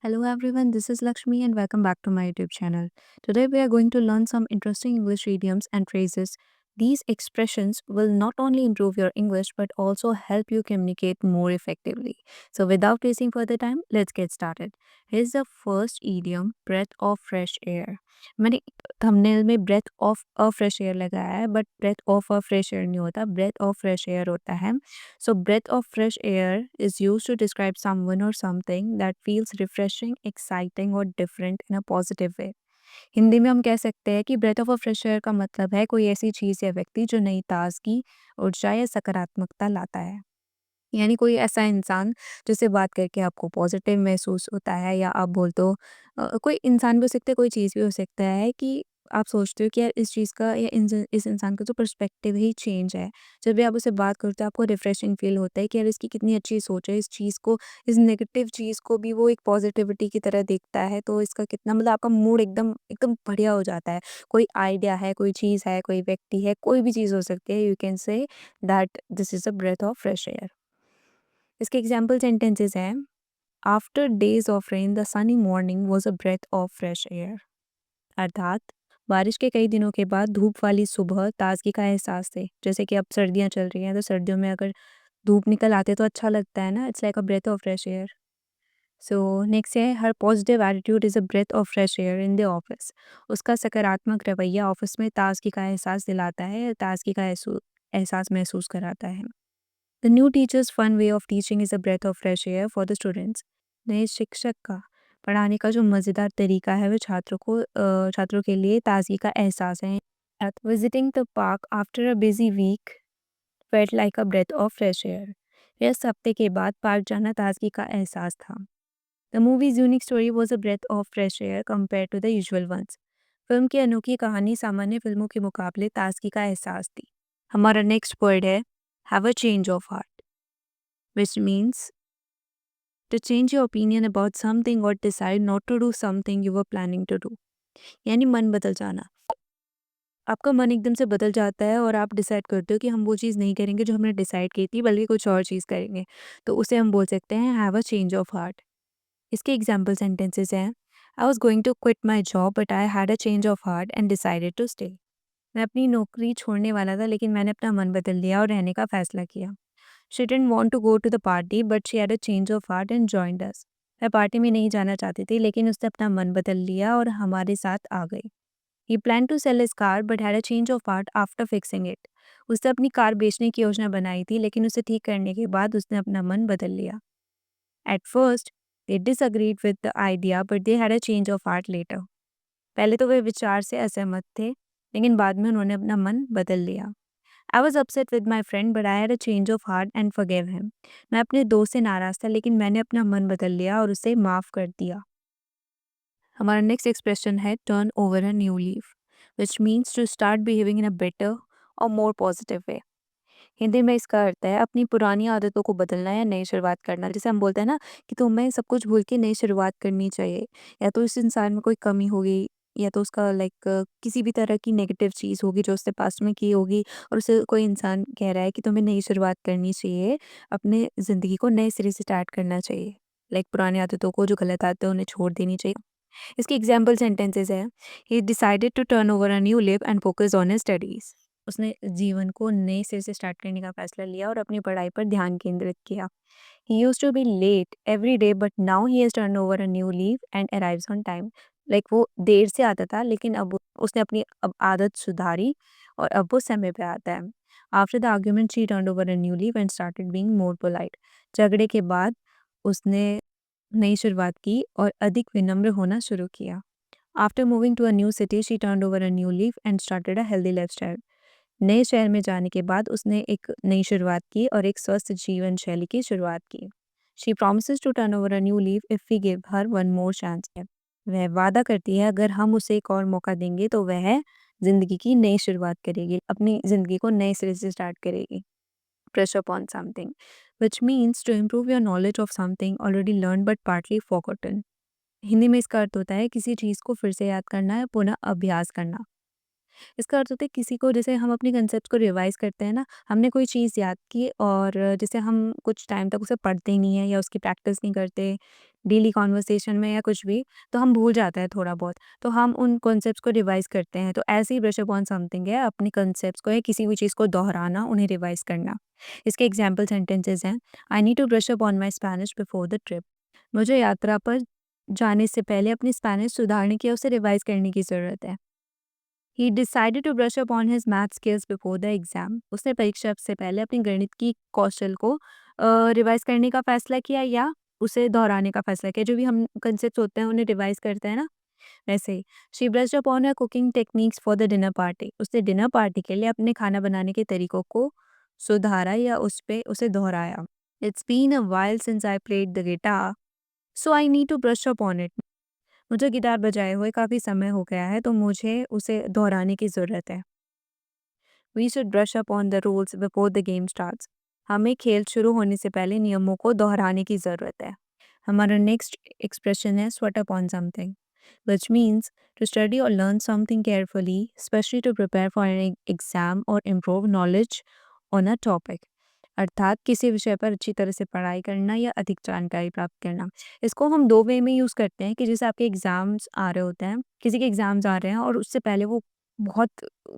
Hello everyone, this is Lakshmi and welcome back to my YouTube channel. Today we are going to learn some interesting English idioms and phrases. These expressions will not only improve your English but also help you communicate more effectively. So without wasting further time, let's get started. Here's the first idiom, breath of fresh air. मैंने thumbnail में breath of a fresh air लगाया है but breath of a fresh air नहीं होता, breath of fresh air होता है. So, breath of fresh air is used to describe someone or something that feels refreshing, exciting or different in a positive way. Hindi में हम कह सकते हैं कि breath of a fresh air का मतलब है कोई ऐसी चीज़ या व्यक्ति जो नई ताजगी, ऊर्जा या सकारात्मकता लाता है। यानी कोई ऐसा इंसान जिससे बात करके आपको पॉजिटिव महसूस होता है या आप बोल दो कोई इंसान भी हो सकता है, कोई चीज़ भी हो सकता है कि आप सोचते हो कि यार इस चीज़ का या इस इंसान का तो पर्सपेक्टिव ही चेंज है। जब भी आप उससे बात करते हो आपको रिफ्रेशिंग फ़ील होता है कि यार इसकी कितनी अच्छी सोच है, इस चीज़ को, इस नेगेटिव चीज़ को भी वो एक पॉजिटिविटी की तरह देखता है, तो इसका कितना मतलब आपका मूड एकदम एकदम बढ़िया हो जाता है। कोई आइडिया है, कोई चीज़ है, कोई व्यक्ति है, कोई भी चीज़ हो सकती है, you can say that this is a breath of fresh air. इसके एग्जाम्पल सेंटेंसेस हैं, after days of rain the sunny morning was a breath of fresh air. अर्थात बारिश के कई दिनों के बाद धूप वाली सुबह ताजगी का एहसास थे। जैसे कि अब सर्दियाँ चल रही हैं तो सर्दियों में अगर धूप निकल आते तो अच्छा लगता है ना, it's like a breath of fresh air. So next है, हर positive attitude is a breath of fresh air in the office. उसका सकारात्मक रवैया ऑफिस में ताजगी का एहसास दिलाता है, ताजगी का एहसास महसूस कराता है। The new teacher's fun way of teaching is a breath of fresh air for the students. नए शिक्षक का पढ़ाने का जो मज़ेदार तरीका है वो छात्रों के लिए ताज़गी का एहसास है। At visiting the park after a busy week felt like a breath of fresh air. व्यस्त हफ्ते के बाद पार्क जाना ताजगी का एहसास था। The movie's unique story was a breath of fresh air compare to the usual ones. फिल्म की अनोखी कहानी सामान्य फिल्मों के मुकाबले ताजगी का एहसास दी। हमारा नेक्स्ट वर्ड है have a change of heart, which means to change your opinion about something or decide not to do something you were planning to do. यानी मन बदल जाना। आपका मन एकदम से बदल जाता है और आप डिसाइड करते हो कि हम वो चीज़ नहीं करेंगे जो हमने डिसाइड की थी, बल्कि कुछ और चीज़ करेंगे। तो उसे हम बोल सकते हैं have a change of heart. इसके एग्जाम्पल सेंटेंसेस हैं, I was going to quit my job but I had a change of heart and decided to stay. मैं अपनी नौकरी छोड़ने वाला था लेकिन मैंने अपना मन बदल लिया और रहने का फैसला किया। She didn't want to go to the party but she had a change of heart and joined us. वह पार्टी में नहीं जाना चाहती थी लेकिन उसने अपना मन बदल लिया और हमारे साथ आ गई। He plan to sell his car but had a change of heart after fixing it. उसने अपनी कार बेचने की योजना बनाई थी लेकिन उसे ठीक करने के बाद उसने अपना मन बदल लिया। At first they disagreed with the idea but they had a change of heart later. पहले तो वे विचार से असहमत थे लेकिन बाद में उन्होंने अपना मन बदल लिया। I was upset with my friend but I had a change of heart and forgive him. मैं अपने दोस्त से नाराज था लेकिन मैंने अपना मन बदल लिया और उसे माफ़ कर दिया। हमारा नेक्स्ट एक्सप्रेशन है turn over a new leaf, which means to start behaving in a better or more positive way. Hindi में इसका अर्थ है अपनी पुरानी आदतों को बदलना या नई शुरुआत करना। जैसे हम बोलते हैं ना कि तुम्हें सब कुछ भूल के नई शुरुआत करनी चाहिए, या तो इस इंसान में कोई कमी होगी या तो उसका किसी भी तरह की नेगेटिव चीज़ होगी जो उसने पास्ट में की होगी, और उसे कोई इंसान कह रहा है कि तुम्हें नई शुरुआत करनी चाहिए, अपने ज़िंदगी को नए सिरे से स्टार्ट करना चाहिए। पुरानी आदतों को, जो गलत आदतें हैं, उन्हें छोड़ देनी चाहिए। इसके एग्जाम्पल सेंटेंसेस हैं, he decided to turn over a new leaf and focus on his studies. उसने जीवन को नए सिरे से स्टार्ट करने का फैसला लिया और अपनी पढ़ाई पर ध्यान केंद्रित किया। He used to be late every day but now he has turn over a new leaf and arrives on time. वो देर से आता था लेकिन अब उसने अपनी अब आदत सुधारी और अब वो समय पे आता है। After the argument she turn over a new leaf and started being more polite. झगड़े के बाद उसने नई शुरुआत की और अधिक विनम्र होना शुरू किया। After moving to a new city she turned over a new leaf and started a healthy lifestyle. नए शहर में जाने के बाद उसने एक नई शुरुआत की और एक स्वस्थ जीवन शैली की शुरुआत की। She promises to turn over a new leaf if we give her one more chance. वह वादा करती है अगर हम उसे एक और मौका देंगे तो वह जिंदगी की नई शुरुआत करेगी, अपनी जिंदगी को नए सिरे से स्टार्ट करेगी। Brush up on something, which means to improve your knowledge of something already learned but partly forgotten. Hindi में इसका अर्थ होता है किसी चीज़ को फिर से याद करना या पुनः अभ्यास करना। इसका अर्थ होता है किसी को, जैसे हम अपनी कंसेप्ट को रिवाइज़ करते हैं ना, हमने कोई चीज़ याद की और जैसे हम कुछ टाइम तक उसे पढ़ते ही नहीं हैं या उसकी प्रैक्टिस नहीं करते, डेली कन्वर्सेशन में या कुछ भी, तो हम भूल जाते हैं थोड़ा बहुत। तो हम उन कॉन्सेप्ट्स को रिवाइज़ करते हैं, तो ऐसे ही ब्रश अप ऑन समथिंग है अपने कॉन्सेप्ट्स को या किसी भी चीज़ को दोहराना, उन्हें रिवाइज़ करना। इसके एग्ज़ाम्पल सेंटेंसेस हैं, I need to brush up on my Spanish before the trip. मुझे यात्रा पर जाने से पहले अपनी स्पेनिश सुधारने की या उसे रिवाइज़ करने की ज़रूरत है। He decided to brush up on his math skills before the exam. उसने परीक्षा से पहले अपनी गणित की कौशल को रिवाइज़ करने का फ़ैसला किया या उसे दोहराने का फ़ैसला किया। जो भी हम कंसेप्ट्स होते हैं उन्हें रिवाइज़ करते हैं ना, वैसे ही। She brushed up on her cooking techniques for the dinner party. उसने डिनर पार्टी के लिए अपने खाना बनाने के तरीकों को सुधारा या उस पे उसे दोहराया। It's been a while since I played the guitar, so I need to brush up on it. मुझे गिटार बजाए हुए काफ़ी समय हो गया है, तो मुझे उसे दोहराने की ज़रूरत है। We should brush up on the rules before the game starts. हमें खेल शुरू होने से पहले नियमों को दोहराने की ज़रूरत है। हमारा नेक्स्ट एक्सप्रेशन है sweat up on something, which means to study or learn something carefully, especially to prepare for an exam or improve knowledge on a topic. अर्थात किसी विषय पर अच्छी तरह से पढ़ाई करना या अधिक जानकारी प्राप्त करना। इसको हम 2 वे में यूज़ करते हैं कि जैसे आपके एग्ज़ाम्स आ रहे होते हैं, किसी के एग्ज़ाम्स आ रहे हैं और उससे पहले वो बहुत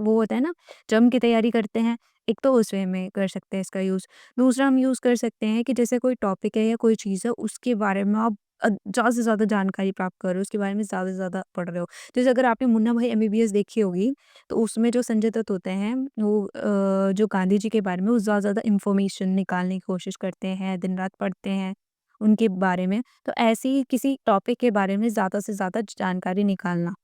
वो होता है ना, जम के तैयारी करते हैं, एक तो उस वे में कर सकते हैं इसका यूज़। दूसरा हम यूज़ कर सकते हैं कि जैसे कोई टॉपिक है या कोई चीज़ है, उसके बारे में आप ज़्यादा से ज़्यादा जानकारी प्राप्त कर रहे हो, उसके बारे में ज़्यादा से ज़्यादा पढ़ रहे हो। जैसे अगर आपने मुन्ना भाई एमबीबीएस देखी होगी, तो उसमें जो संजय दत्त होते हैं, वो जो गांधी जी के बारे में वो ज़्यादा से ज़्यादा इन्फॉर्मेशन निकालने की कोशिश करते हैं, दिन-रात पढ़ते हैं उनके बारे में। तो ऐसे ही किसी टॉपिक के बारे में ज़्यादा से ज़्यादा जानकारी निकालना,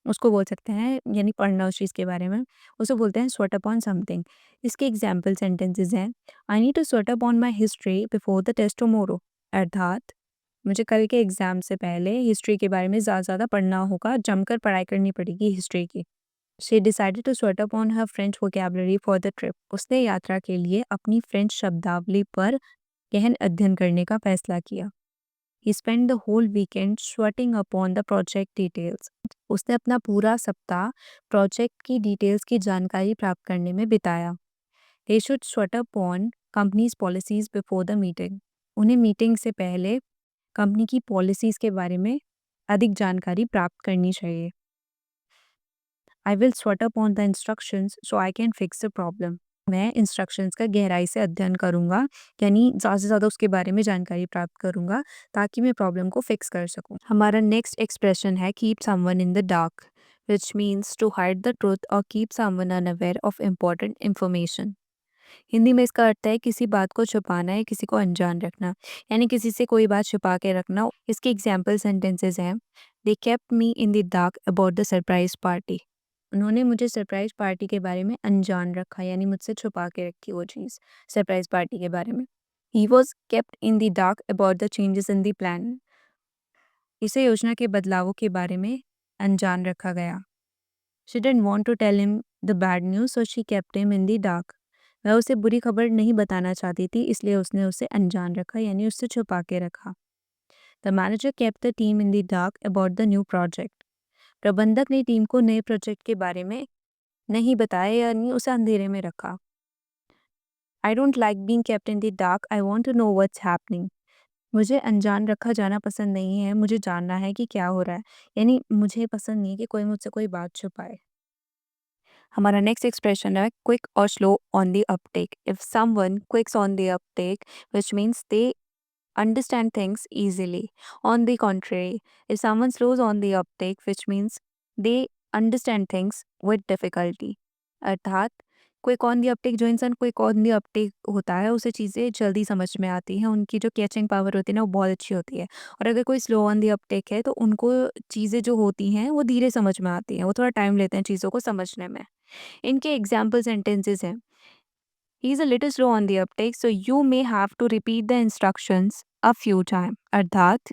उसको बोल सकते हैं, यानी पढ़ना उस चीज़ के बारे में, उसे बोलते हैं स्वेट अप ऑन समथिंग। इसके एग्ज़ाम्पल सेंटेंसेस हैं, I need to sweat up on my history before the test tomorrow. अर्थात मुझे कल के एग्ज़ाम से पहले हिस्ट्री के बारे में ज़्यादा से ज़्यादा पढ़ना होगा, जमकर पढ़ाई करनी पड़ेगी हिस्ट्री की। She decided to sweat up on her French vocabulary for the trip. उसने यात्रा के लिए अपनी फ्रेंच शब्दावली पर गहन अध्ययन करने का फैसला किया। He spend the whole weekend sweating upon the project details. उसने अपना पूरा सप्ताह प्रोजेक्ट की डिटेल्स की जानकारी प्राप्त करने में बिताया। They should sweat up on companies policies before the meeting. उन्हें मीटिंग से पहले कंपनी की पॉलिसीज के बारे में अधिक जानकारी प्राप्त करनी चाहिए। I will sweat up on the instructions so I can fix the problem. मैं इंस्ट्रक्शंस का गहराई से अध्ययन करूँगा, यानी ज़्यादा से ज़्यादा उसके बारे में जानकारी प्राप्त करूँगा ताकि मैं प्रॉब्लम को फिक्स कर सकूँ। हमारा नेक्स्ट एक्सप्रेशन है keep someone in the dark, which means to hide the truth और keep someone unaware of important information. Hindi में इसका अर्थ है किसी बात को छुपाना या किसी को अनजान रखना, यानी किसी से कोई बात छुपा के रखना। इसके एग्जाम्पल सेंटेंसेस हैं, they kept me in the dark about the surprise party. उन्होंने मुझे सरप्राइज पार्टी के बारे में अनजान रखा, यानी मुझसे छुपा के रखी वो चीज़ सरप्राइज पार्टी के बारे में। He was kept in the dark about the changes in the plan. इसे योजना के बदलावों के बारे में अनजान रखा गया। She didn't want to tell him the bad news so she kept him in the dark. वह उसे बुरी खबर नहीं बताना चाहती थी, इसलिए उसने उसे अनजान रखा, यानी उससे छुपा के रखा। The manager kept the team in the dark about the new project. प्रबंधक ने टीम को नए प्रोजेक्ट के बारे में नहीं बताया, यानी उसे अंधेरे में रखा। I don't like being kept in the dark, I want to know what's happening. मुझे अनजान रखा जाना पसंद नहीं है, मुझे जानना है कि क्या हो रहा है, यानी मुझे पसंद नहीं है कि कोई मुझसे कोई बात छुपाए। हमारा नेक्स्ट एक्सप्रेशन है क्विक और slow on the Uptake. If someone क्विक्स on the Uptake, which means they understand things easily. On the contrary, if someone slows on the uptake, which means they understand things with difficulty. अर्थात quick on the Uptake, जो इंसान quick on the Uptake होता है उसे चीज़ें जल्दी समझ में आती हैं, उनकी जो कैचिंग पावर होती है ना वो बहुत अच्छी होती है। और अगर कोई स्लो ऑन द अपटेक है तो उनको चीज़ें जो होती हैं वो धीरे समझ में आती हैं, वो थोड़ा टाइम लेते हैं चीज़ों को समझने में। इनके एग्जाम्पल सेंटेंसेस हैं, he is a little slow on the uptake, so you may have to repeat the instructions a few times. अर्थात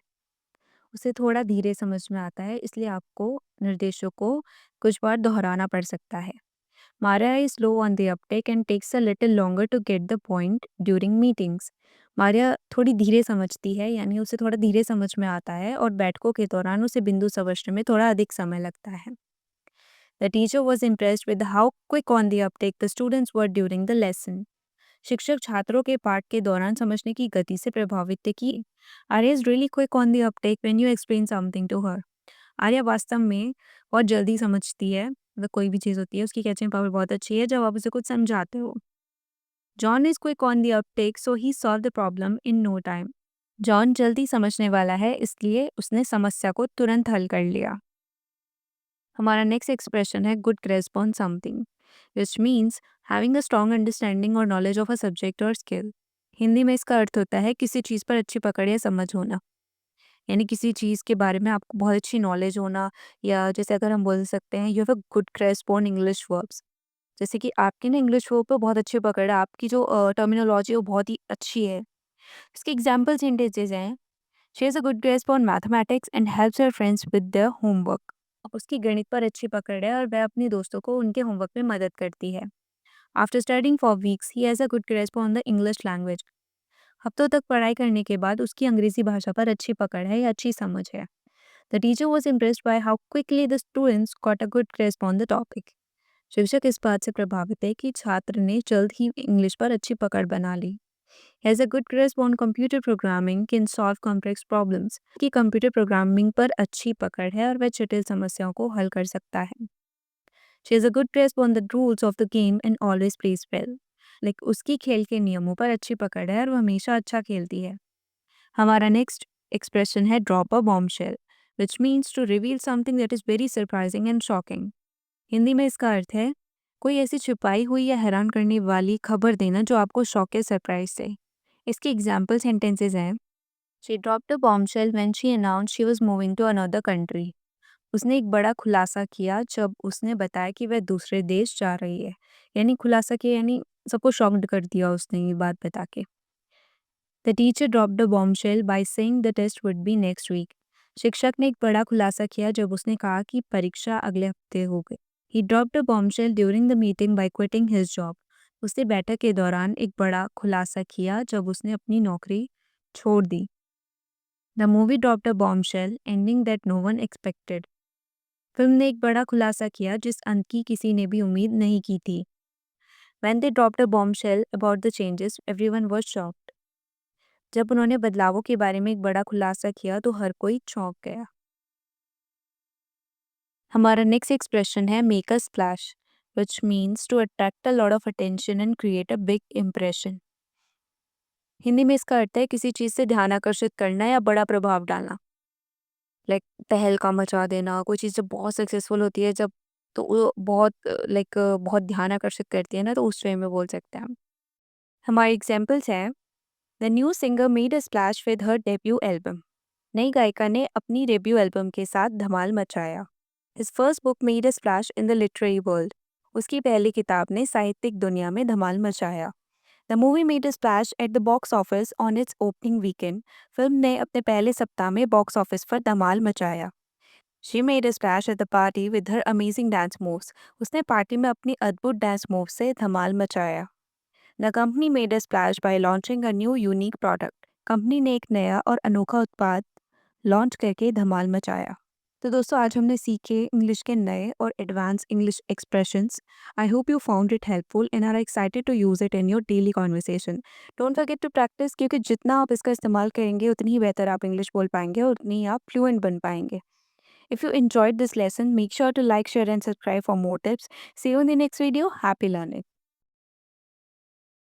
उसे थोड़ा धीरे समझ में आता है, इसलिए आपको निर्देशों को कुछ बार दोहराना पड़ सकता है। Maria is slow on the uptake and takes a little longer to get the point during meetings. Maria थोड़ी धीरे समझती है, यानी उसे थोड़ा धीरे समझ में आता है और बैठकों के दौरान उसे बिंदु समझने में थोड़ा अधिक समय लगता है। The teacher was impressed with how quick on the uptake the students were during the lesson. शिक्षक छात्रों के पाठ के दौरान समझने की गति से प्रभावित थे कि Arya is really quick on the uptake when you explain something to her. Arya वास्तव में बहुत जल्दी समझती है, मतलब कोई भी चीज़ होती है उसकी कैचिंग पावर बहुत अच्छी है जब आप उसे कुछ समझाते हो। John is quick on the uptake so he solve the problem in no time. John जल्दी समझने वाला है इसलिए उसने समस्या को तुरंत हल कर लिया। हमारा नेक्स्ट एक्सप्रेशन है good grasp on something, which means having a strong understanding और नॉलेज ऑफ अ सब्जेक्ट और स्किल। हिंदी में इसका अर्थ होता है किसी चीज़ पर अच्छी पकड़ या समझ होना, यानी किसी चीज़ के बारे में आपको बहुत अच्छी नॉलेज होना, या जैसे अगर हम बोल सकते हैं you have a good grasp on English verbs, जैसे कि आपकी ना इंग्लिश वर्ब पे बहुत अच्छी पकड़ है, आपकी जो टर्मिनोलॉजी है वो बहुत ही अच्छी है। इसके एग्जाम्पल सेंटेंसेज हैं, she has a good grasp on mathematics and helps her friends with their homework. अब उसकी गणित पर अच्छी पकड़ है और वह अपने दोस्तों को उनके होमवर्क में मदद करती है। After studying for weeks he has a good grasp on the English language. हफ्तों तक पढ़ाई करने के बाद उसकी अंग्रेजी भाषा पर अच्छी पकड़ है या अच्छी समझ है। The teacher was impressed by how quickly the students got a good grasp on the topic. शिक्षक इस बात से प्रभावित है कि छात्र ने जल्द ही इंग्लिश पर अच्छी पकड़ बना ली। Has a good grasp on computer programming can solve complex problems. कि कंप्यूटर प्रोग्रामिंग पर अच्छी पकड़ है और वह जटिल समस्याओं को हल कर सकता है। She has a good grasp on the rules of the game and always pledge well. Like उसकी खेल के नियमों पर अच्छी पकड़ है और वह हमेशा अच्छा खेलती है। हमारा नेक्स्ट एक्सप्रेशन है drop a bombshell, which means to reveal something that is very surprising and shocking. Hindi में इसका अर्थ है कोई ऐसी छुपाई हुई या हैरान करने वाली खबर देना जो आपको शॉक या सरप्राइज दे। इसके एग्जाम्पल सेंटेंसेज हैं, she dropped a bombshell when she announced she was moving to another country. उसने एक बड़ा खुलासा किया जब उसने बताया कि वह दूसरे देश जा रही है। यानी खुलासा किया यानी सबको शॉक्ड कर दिया उसने ये बात बता के। The teacher dropped a bombshell by saying the test would be next week. शिक्षक ने एक बड़ा खुलासा किया जब उसने कहा कि परीक्षा अगले हफ्ते होगी। He dropped a bombshell during the meeting by quitting his job. उसने बैठक के दौरान एक बड़ा खुलासा किया जब उसने अपनी नौकरी छोड़ दी। The movie dropped a bombshell ending that no one expected. Film ने एक बड़ा खुलासा किया जिस अंत की किसी ने भी उम्मीद नहीं की थी। When they dropped a bombshell about the changes, everyone was shocked. जब उन्होंने बदलावों के बारे में एक बड़ा खुलासा किया तो हर कोई चौंक गया। हमारा नेक्स्ट एक्सप्रेशन है make a splash, which means to attract a lot of attention and create a big impression. Hindi में इसका अर्थ है किसी चीज़ से ध्यान आकर्षित करना या बड़ा प्रभाव डालना, लाइक तहलका मचा देना। कोई चीज़ जब बहुत सक्सेसफुल होती है जब, तो वो बहुत बहुत ध्यान आकर्षित करती है ना, तो उस वे में बोल सकते हैं हम। हमारे एग्जाम्पल्स हैं, the new singer made a splash with her debut album. नई गायिका ने अपनी डेब्यू एल्बम के साथ धमाल मचाया। His first book made a splash in the literary world. उसकी पहली किताब ने साहित्यिक दुनिया में धमाल मचाया। The movie made a splash at the box office on it's opening weekend. Film ने अपने पहले सप्ताह में बॉक्स ऑफिस पर धमाल मचाया। She made a splash at the party with her amazing dance moves. उसने पार्टी में अपनी अद्भुत डांस मूव से धमाल मचाया। The company made a splash bye launching a new unique product. Company ने एक नया और अनोखा उत्पाद लॉन्च करके धमाल मचाया। तो दोस्तों आज हमने सीखे इंग्लिश के नए और advance English expressions. I hope you found it helpful and are excited to use it in your daily conversation. Don't forget to practise, क्योंकि जितना आप इसका इस्तेमाल करेंगे उतनी ही बेहतर आप इंग्लिश बोल पाएंगे और उतनी ही आप फ्लुएंट बन पाएंगे। If you enjoyed this lesson, make sure to like, share and subscribe for more tips. See you in the next video. Happy learning.